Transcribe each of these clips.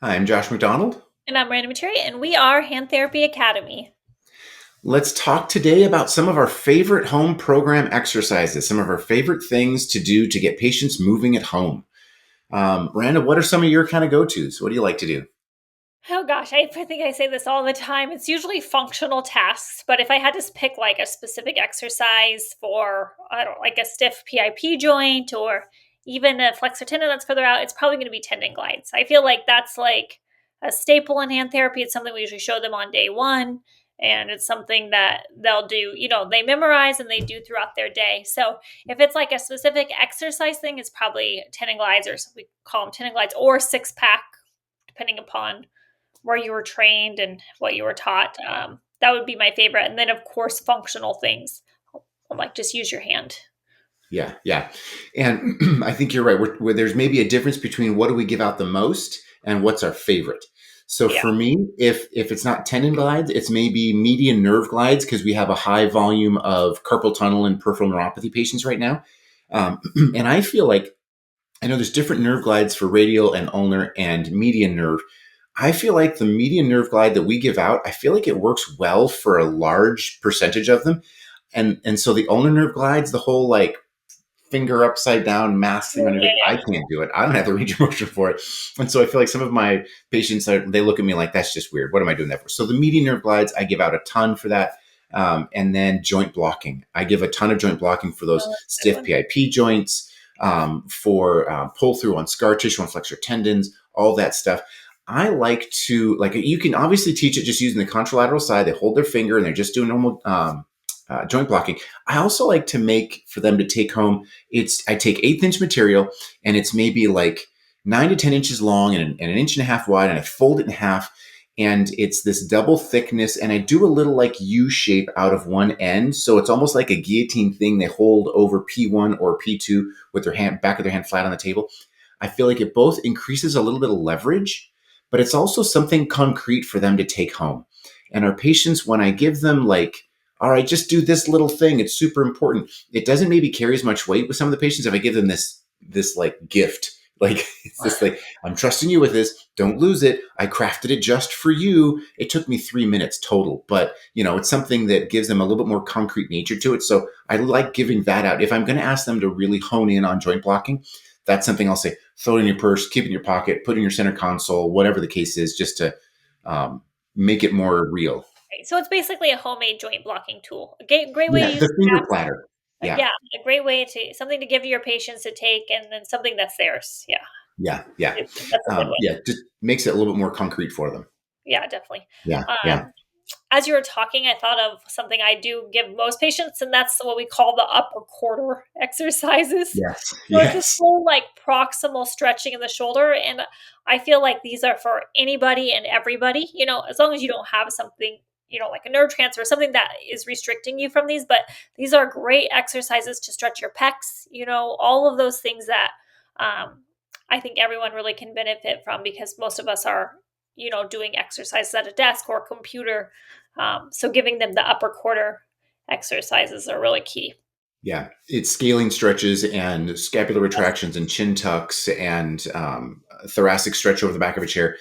Hi, I'm Josh McDonald. And I'm Miranda, and we are Hand Therapy Academy. Let's talk today about some of our favorite home program exercises, some of our favorite things to do to get patients moving at home. Miranda, what are some of your kind of go-tos? What do you like to do? Oh gosh, I think I say this all the time. It's usually functional tasks, but if I had to pick like a specific exercise for, I don't know, like a stiff PIP joint or even a flexor tendon that's further out, it's probably going to be tendon glides. I feel like that's like a staple in hand therapy. It's something we usually show them on day one, and it's something that they'll do, they memorize and they do throughout their day. So if it's like a specific exercise thing, it's probably tendon glides, or we call them tendon glides, or six pack, depending upon where you were trained and what you were taught. That would be my favorite. And then, of course, functional things like just use your hand. Yeah, yeah. And I think you're right. Where there's maybe a difference between what do we give out the most and what's our favorite. So Yeah. for me, if it's not tendon glides, it's maybe median nerve glides because we have a high volume of carpal tunnel and peripheral neuropathy patients right now. And I feel like I know there's different nerve glides for radial and ulnar and median nerve. I feel like the median nerve glide that we give out, I feel like it works well for a large percentage of them. And so the ulnar nerve glides, the whole like finger upside down mask thing Yeah, on your, I can't do it. I don't have the range of motion for it. And so I feel like some of my patients they look at me like, that's just weird. What am I doing that for? So the median nerve glides, I give out a ton for that. And then joint blocking. I give a ton of joint blocking for those that's a good stiff one. PIP joints, for pull through on scar tissue, on flexor tendons, all that stuff. I like to, like, you can obviously teach it just using the contralateral side. They hold their finger and they're just doing normal joint blocking. I also like to make for them to take home. I take 1/8 inch material and it's maybe like 9 to 10 inches long and an inch and a half wide, and I fold it in half. And it's this double thickness, and I do a little like U shape out of one end. So it's almost like a guillotine thing they hold over P1 or P2 with their hand, back of their hand flat on the table. I feel like it both increases a little bit of leverage, but it's also something concrete for them to take home. And our patients, when I give them like, all right, just do this little thing, it's super important. It doesn't maybe carry as much weight with some of the patients if I give them this like gift. Like it's this like, I'm trusting you with this. Don't lose it. I crafted it just for you. It took me 3 minutes total, but it's something that gives them a little bit more concrete nature to it. So I like giving that out. If I'm going to ask them to really hone in on joint blocking, that's something I'll say, throw it in your purse, keep it in your pocket, put it in your center console, whatever the case is, just to make it more real. Right. So it's basically a homemade joint blocking tool. A great way to Yeah, use the finger straps. platter. Yeah, Yeah, a great way to something to give your patients to take, and then something that's theirs. Yeah, yeah, yeah, that's a good one. yeah. Just makes it a little bit more concrete for them. Yeah, definitely. Yeah, yeah. Um, as you were talking, I thought of something I do give most patients, and that's what we call the upper quarter exercises. Yes, So it's this yes. whole like proximal stretching in the shoulder. And I feel like these are for anybody and everybody, as long as you don't have something, like a nerve transfer, something that is restricting you from these. But these are great exercises to stretch your pecs, all of those things that I think everyone really can benefit from, because most of us are, doing exercises at a desk or a computer. So giving them the upper quarter exercises are really key. Yeah, it's scaling stretches and scapular retractions and chin tucks and thoracic stretch over the back of a chair.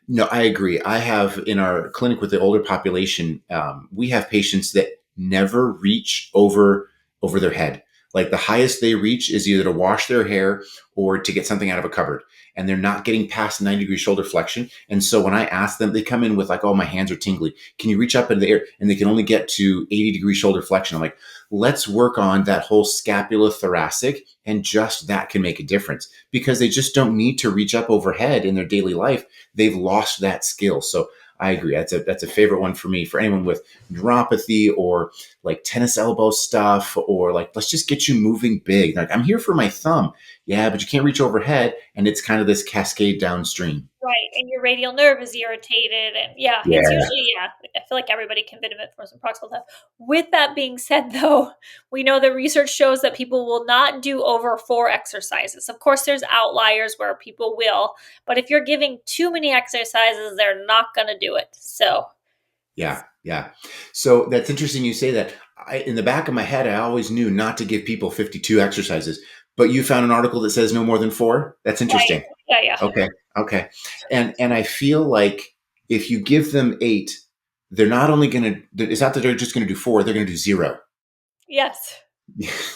No, I agree. I have in our clinic with the older population, we have patients that never reach over their head. Like the highest they reach is either to wash their hair or to get something out of a cupboard, and they're not getting past 90-degree shoulder flexion. And so when I ask them, they come in with like, "Oh, my hands are tingly. Can you reach up into the air?" And they can only get to 80-degree shoulder flexion. I'm like, let's work on that whole scapula thoracic, and just that can make a difference because they just don't need to reach up overhead in their daily life. They've lost that skill. So I agree. That's a favorite one for me, for anyone with neuropathy or like tennis elbow stuff, or like, let's just get you moving big. Like, I'm here for my thumb. Yeah, but you can't reach overhead. And it's kind of this cascade downstream. Right, and your radial nerve is irritated, and yeah, it's Yeah. usually, yeah, I feel like everybody can benefit from some proximal stuff. With that being said, though, we know that research shows that people will not do over 4 exercises. Of course, there's outliers where people will, but if you're giving too many exercises, they're not gonna do it. So, Yeah, yeah. So that's interesting you say that. In the back of my head, I always knew not to give people 52 exercises, but you found an article that says no more than four. That's right, interesting. Yeah, yeah. Okay. Okay. And I feel like if you give them 8, they're not only going to, it's not that they're just going to do 4, they're going to do 0. Yes.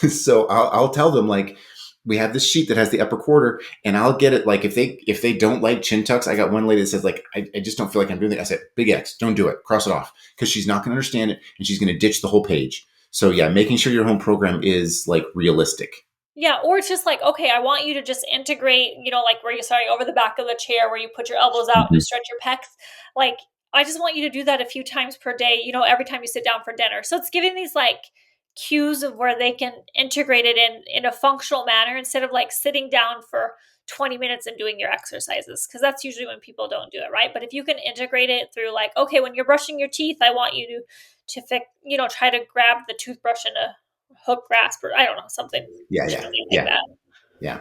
So I'll tell them like, we have this sheet that has the upper quarter, and I'll get it. Like if they don't like chin tucks, I got one lady that says like, I just don't feel like I'm doing it. I said, big X, don't do it. Cross it off, because she's not going to understand it, and she's going to ditch the whole page. So yeah, making sure your home program is like realistic. Yeah, or it's just like, okay, I want you to just integrate, like where you're starting over the back of the chair, where you put your elbows out and you Mhm. stretch your pecs. Like, I just want you to do that a few times per day, every time you sit down for dinner. So it's giving these like cues of where they can integrate it in a functional manner instead of like sitting down for 20 minutes and doing your exercises, because that's usually when people don't do it, right? But if you can integrate it through like, okay, when you're brushing your teeth, I want you to fix, try to grab the toothbrush in a hook grasp, or I don't know, something Yeah, yeah, something like yeah, that. yeah.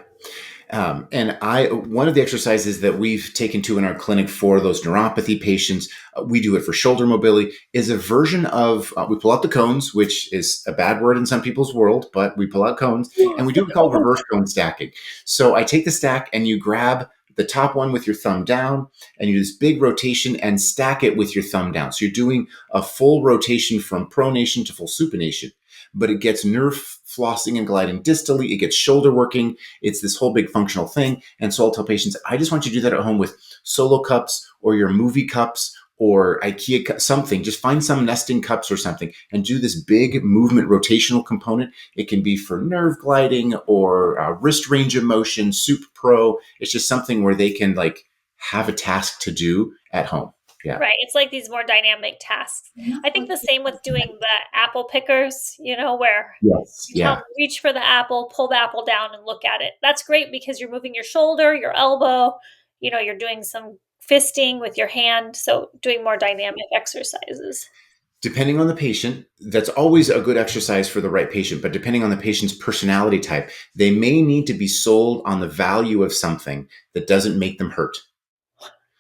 And one of the exercises that we've taken to in our clinic for those neuropathy patients, we do it for shoulder mobility, is a version of, we pull out the cones, which is a bad word in some people's world, but we pull out cones, and we do it called reverse cone stacking. So I take the stack and you grab the top one with your thumb down, and you do this big rotation and stack it with your thumb down. So you're doing a full rotation from pronation to full supination, but it gets nerve flossing and gliding distally. It gets shoulder working. It's this whole big functional thing. And so I'll tell patients, I just want you to do that at home with solo cups or your movie cups or IKEA something. Just find some nesting cups or something and do this big movement rotational component. It can be for nerve gliding or wrist range of motion, Sup Pro. It's just something where they can like have a task to do at home. Yeah. Right. It's like these more dynamic tasks. I think the same with doing the apple pickers, where Yes. you tell them Yeah. to reach for the apple, pull the apple down, and look at it. That's great because you're moving your shoulder, your elbow, you're doing some fisting with your hand. So doing more dynamic exercises. Depending on the patient, that's always a good exercise for the right patient. But depending on the patient's personality type, they may need to be sold on the value of something that doesn't make them hurt.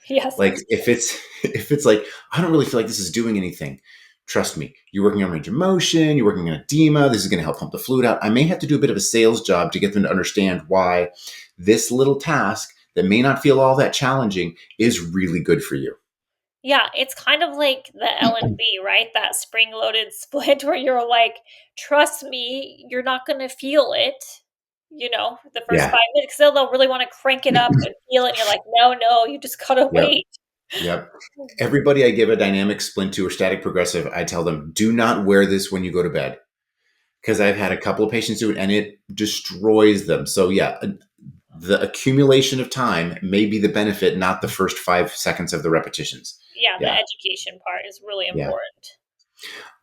Yes, Like that's if it's if it's like, I don't really feel like this is doing anything. Trust me, you're working on range of motion, you're working on edema. This is going to help pump the fluid out. I may have to do a bit of a sales job to get them to understand why this little task that may not feel all that challenging is really good for you. Yeah, it's kind of like the L&B, right? That spring-loaded splint where you're like, "Trust me, you're not gonna feel it," the first Yeah. 5 minutes, 'cause they'll really wanna crank it up and feel it, and you're like, "No, no, you just gotta Yep. wait." Yep. Everybody I give a dynamic splint to or static progressive, I tell them, do not wear this when you go to bed. Because I've had a couple of patients do it and it destroys them. So, yeah, the accumulation of time may be the benefit, not the first 5 seconds of the repetitions. Yeah, the Yeah. education part is really Yeah. important.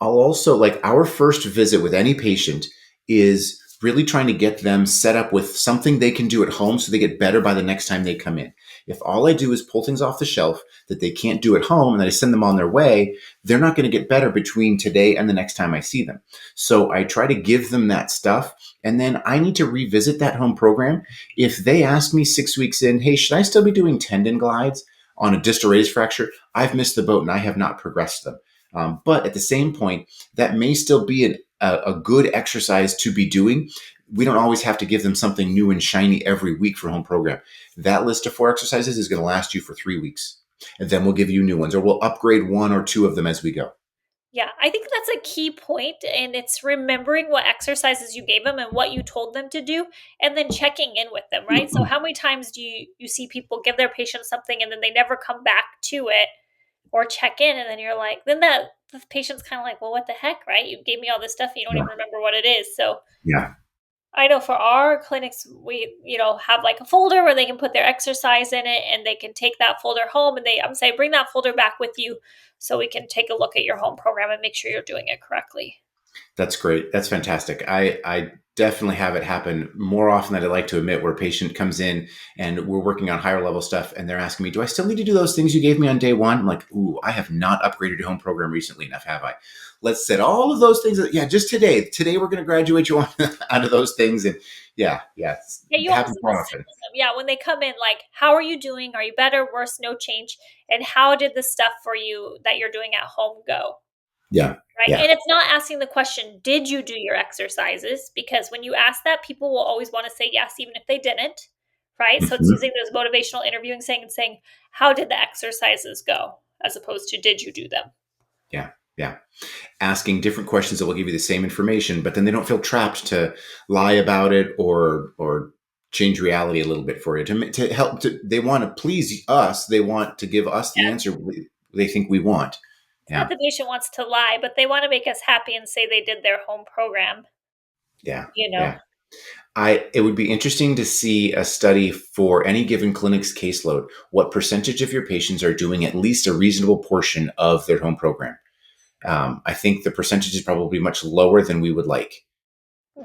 I'll also like our first visit with any patient is really trying to get them set up with something they can do at home so they get better by the next time they come in. If all I do is pull things off the shelf that they can't do at home and then I send them on their way, they're not going to get better between today and the next time I see them. So I try to give them that stuff, and then I need to revisit that home program. If they ask me 6 weeks in, hey, should I still be doing tendon glides on a distal raised fracture? I've missed the boat and I have not progressed them. But at the same point, that may still be a good exercise to be doing. We don't always have to give them something new and shiny every week for home program. That list of 4 exercises is going to last you for 3 weeks. And then we'll give you new ones, or we'll upgrade 1 or 2 of them as we go. Yeah, I think that's a key point, and it's remembering what exercises you gave them and what you told them to do, and then checking in with them, right? So how many times do you see people give their patients something and then they never come back to it or check in, and then you're like, then the patient's kind of like, well, what the heck, right? You gave me all this stuff and you don't Yeah. even remember what it is. So Yeah. I know for our clinics, we, have like a folder where they can put their exercise in it and they can take that folder home, and I'm saying, bring that folder back with you so we can take a look at your home program and make sure you're doing it correctly. That's great. That's fantastic. I definitely have it happen more often than I'd like to admit, where a patient comes in and we're working on higher level stuff and they're asking me, do I still need to do those things you gave me on day one? I'm like, ooh, I have not upgraded your home program recently enough, have I? Let's set all of those things. Yeah, just today. Today we're going to graduate you on out of those things. And yeah, yeah, Yeah, you it almost happens have more to sit often. with them. Yeah, when they come in, like, how are you doing? Are you better, worse, no change? And how did the stuff for you that you're doing at home go? Yeah, Right. yeah, And it's not asking the question, did you do your exercises? Because when you ask that, people will always want to say yes, even if they didn't. right? So it's Mhm. using those motivational interviewing saying, how did the exercises go? As opposed to, did you do them? Yeah. Yeah. Asking different questions that will give you the same information, but then they don't feel trapped to lie about it or change reality a little bit for you to help. They want to please us. They want to give us the Yeah. answer they think we want. It's not Yeah. the patient wants to lie, but they want to make us happy and say they did their home program, Yeah. you know? Yeah. It would be interesting to see a study for any given clinic's caseload. What percentage of your patients are doing at least a reasonable portion of their home program? I think the percentage is probably much lower than we would like.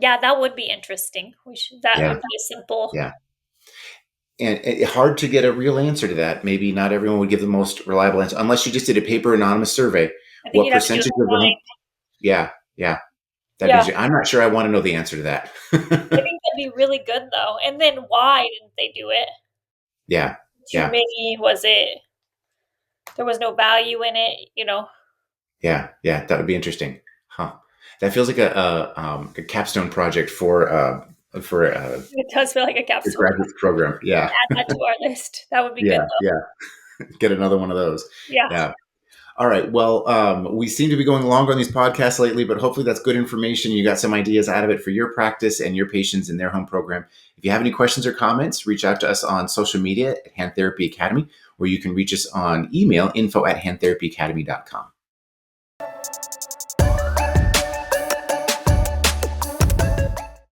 Yeah, that would be interesting. That would Yeah, be a simple. yeah, and hard to get a real answer to that. Maybe not everyone would give the most reliable answer unless you just did a paper anonymous survey. I think What you'd have to do it percentage of the online. home? Yeah, yeah, that'd Yeah. be. I'm not sure I want to know the answer to I that. think that'd be really good though. And then why didn't they do it? Yeah, You yeah, maybe was it there was no value in it? yeah, yeah. That would be interesting, huh? That feels like a capstone project for It does feel like a a capstone graduate project. program. Yeah, Add that to our list. That would be good yeah, though. yeah. Get another one of those. Yeah. Yeah. All right. Well, we seem to be going longer on these podcasts lately, but hopefully that's good information. You got some ideas out of it for your practice and your patients in their home program. If you have any questions or comments, reach out to us on social media at Hand Therapy Academy, or you can reach us on email info@handtherapyacademy.com.